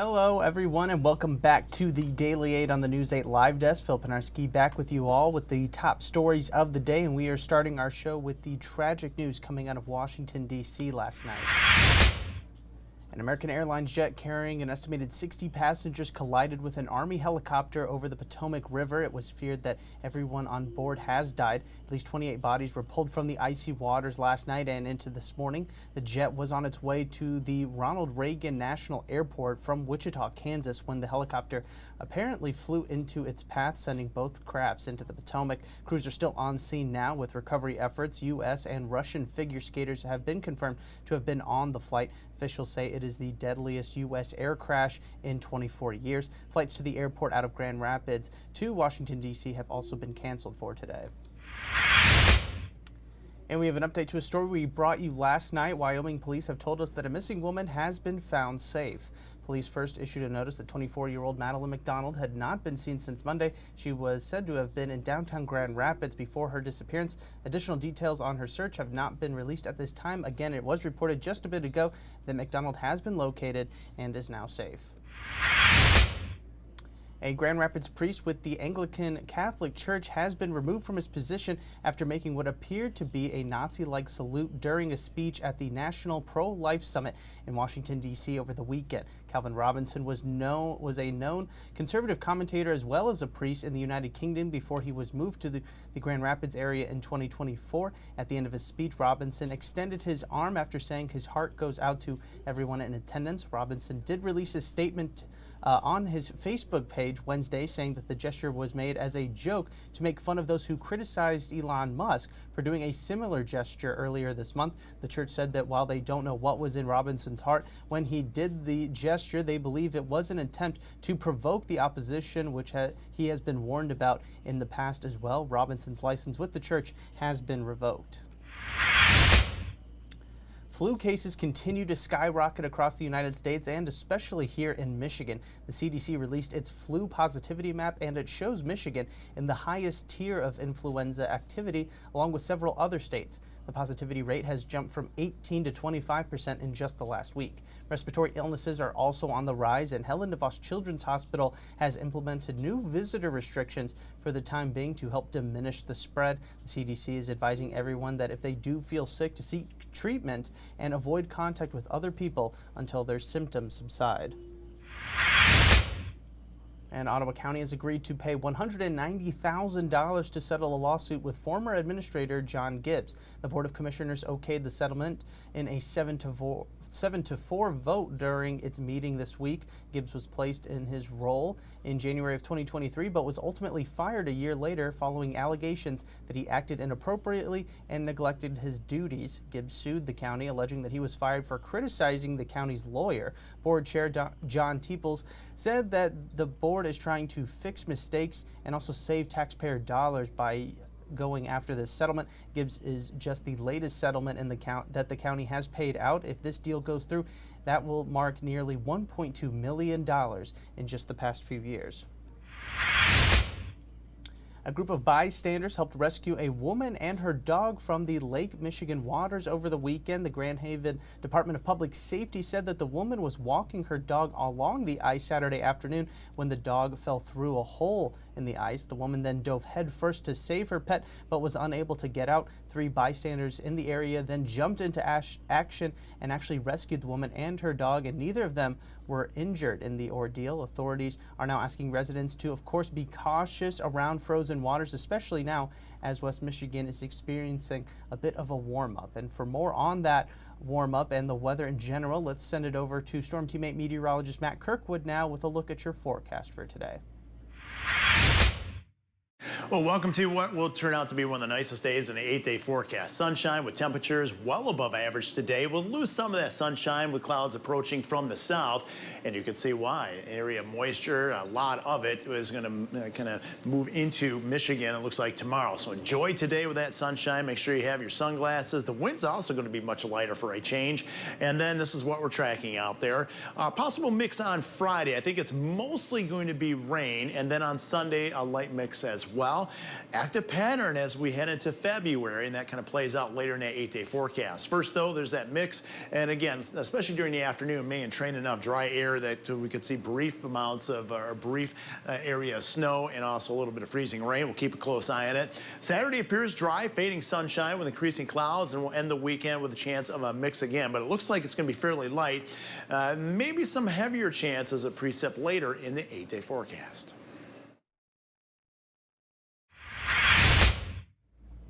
Hello, everyone, and welcome back to the Daily 8 on the News 8 Live Desk. Phil Penarski back with you all with the top stories of the day, and we are starting our show with the tragic news coming out of Washington, D.C. last night. An American Airlines jet carrying an estimated 60 passengers collided with an Army helicopter over the Potomac River. It was feared that everyone on board has died. At least 28 bodies were pulled from the icy waters last night and into this morning. The jet was on its way to the Ronald Reagan National Airport from Wichita, Kansas, when the helicopter apparently flew into its path, sending both crafts into the Potomac. Crews are still on scene now with recovery efforts. U.S. and Russian figure skaters have been confirmed to have been on the flight. Officials say it is the deadliest U.S. air crash in 24 years. Flights to the airport out of Grand Rapids to Washington, D.C. have also been canceled for today. And we have an update to a story we brought you last night. Wyoming police have told us that a missing woman has been found safe. Police first issued a notice that 24-year-old Madeline McDonald had not been seen since Monday. She was said to have been in downtown Grand Rapids before her disappearance. Additional details on her search have not been released at this time. Again, it was reported just a bit ago that McDonald has been located and is now safe. A Grand Rapids priest with the Anglican Catholic Church has been removed from his position after making what appeared to be a Nazi-like salute during a speech at the National Pro-Life Summit in Washington, D.C. over the weekend. Calvin Robinson was a known conservative commentator as well as a priest in the United Kingdom before he was moved to the Grand Rapids area in 2024. At the end of his speech, Robinson extended his arm after saying his heart goes out to everyone in attendance. Robinson did release a statement on his Facebook page Wednesday, saying that the gesture was made as a joke to make fun of those who criticized Elon Musk for doing a similar gesture earlier this month. The church said that while they don't know what was in Robinson's heart when he did the gesture, they believe it was an attempt to provoke the opposition, which he has been warned about in the past as well. Robinson's license with the church has been revoked. Flu cases continue to skyrocket across the United States and especially here in Michigan. The CDC released its flu positivity map, and it shows Michigan in the highest tier of influenza activity, along with several other states. The positivity rate has jumped from 18 to 25% in just the last week. Respiratory illnesses are also on the rise, and Helen DeVos Children's Hospital has implemented new visitor restrictions for the time being to help diminish the spread. The CDC is advising everyone that if they do feel sick, to seek treatment and avoid contact with other people until their symptoms subside. And Ottawa County has agreed to pay $190,000 to settle a lawsuit with former administrator John Gibbs. The Board of Commissioners okayed the settlement in a 7-4 vote during its meeting this week. Gibbs was placed in his role in January of 2023, but was ultimately fired a year later following allegations that he acted inappropriately and neglected his duties. Gibbs sued the county, alleging that he was fired for criticizing the county's lawyer. Board Chair John Teeples said that the board is trying to fix mistakes and also save taxpayer dollars by going after this settlement. Gibbs is just the latest settlement in that the county has paid out. If this deal goes through, that will mark nearly $1.2 million in just the past few years. A group of bystanders helped rescue a woman and her dog from the Lake Michigan waters over the weekend. The Grand Haven Department of Public Safety said that the woman was walking her dog along the ice Saturday afternoon when the dog fell through a hole in the ice. The woman then dove headfirst to save her pet, but was unable to get out. 3 bystanders in the area then jumped into action and actually rescued the woman and her dog, and neither of them were injured in the ordeal. Authorities are now asking residents to, of course, be cautious around frozen waters, especially now as West Michigan is experiencing a bit of a warm-up. And for more on that warm-up and the weather in general, let's send it over to Storm Teammate meteorologist Matt Kirkwood now with a look at your forecast for today. Well, welcome to what will turn out to be one of the nicest days in an 8-day forecast. Sunshine with temperatures well above average today. We'll lose some of that sunshine with clouds approaching from the south, and you can see why. Area of moisture, a lot of it is going to kind of move into Michigan, it looks like tomorrow. So enjoy today with that sunshine. Make sure you have your sunglasses. The wind's also going to be much lighter for a change. And then this is what we're tracking out there. Possible mix on Friday. I think it's mostly going to be rain, and then on Sunday, a light mix as well. well, active pattern as we head into February, and that kind of plays out later in that 8-day forecast. First, though, there's that mix, and again, especially during the afternoon, may entrain enough dry air that we could see brief amounts of area of snow and also a little bit of freezing rain. We'll keep a close eye on it. Saturday appears dry, fading sunshine with increasing clouds, and we'll end the weekend with a chance of a mix again, but it looks like it's going to be fairly light. Maybe some heavier chances of precip later in the 8-day forecast.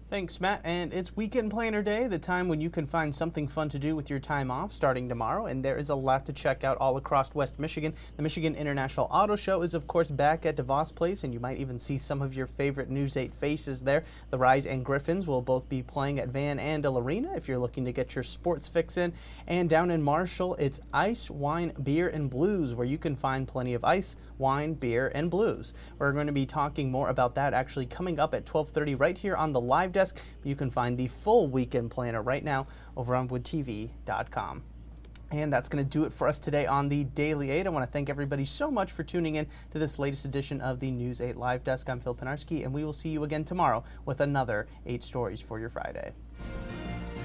Thanks, Matt. And it's Weekend Planner Day, the time when you can find something fun to do with your time off starting tomorrow. And there is a lot to check out all across West Michigan. The Michigan International Auto Show is, of course, back at DeVos Place, and you might even see some of your favorite News 8 faces there. The Rise and Griffins will both be playing at Van Andel Arena if you're looking to get your sports fix in. And down in Marshall, it's Ice, Wine, Beer, and Blues, where you can find plenty of ice, wine, beer, and blues. We're going to be talking more about that actually coming up at 12:30 right here on the live desk. You can find the full weekend planner right now over on woodtv.com. And that's going to do it for us today on the Daily 8. I want to thank everybody so much for tuning in to this latest edition of the News 8 Live Desk. I'm Phil Penarski, and we will see you again tomorrow with another 8 stories for your Friday.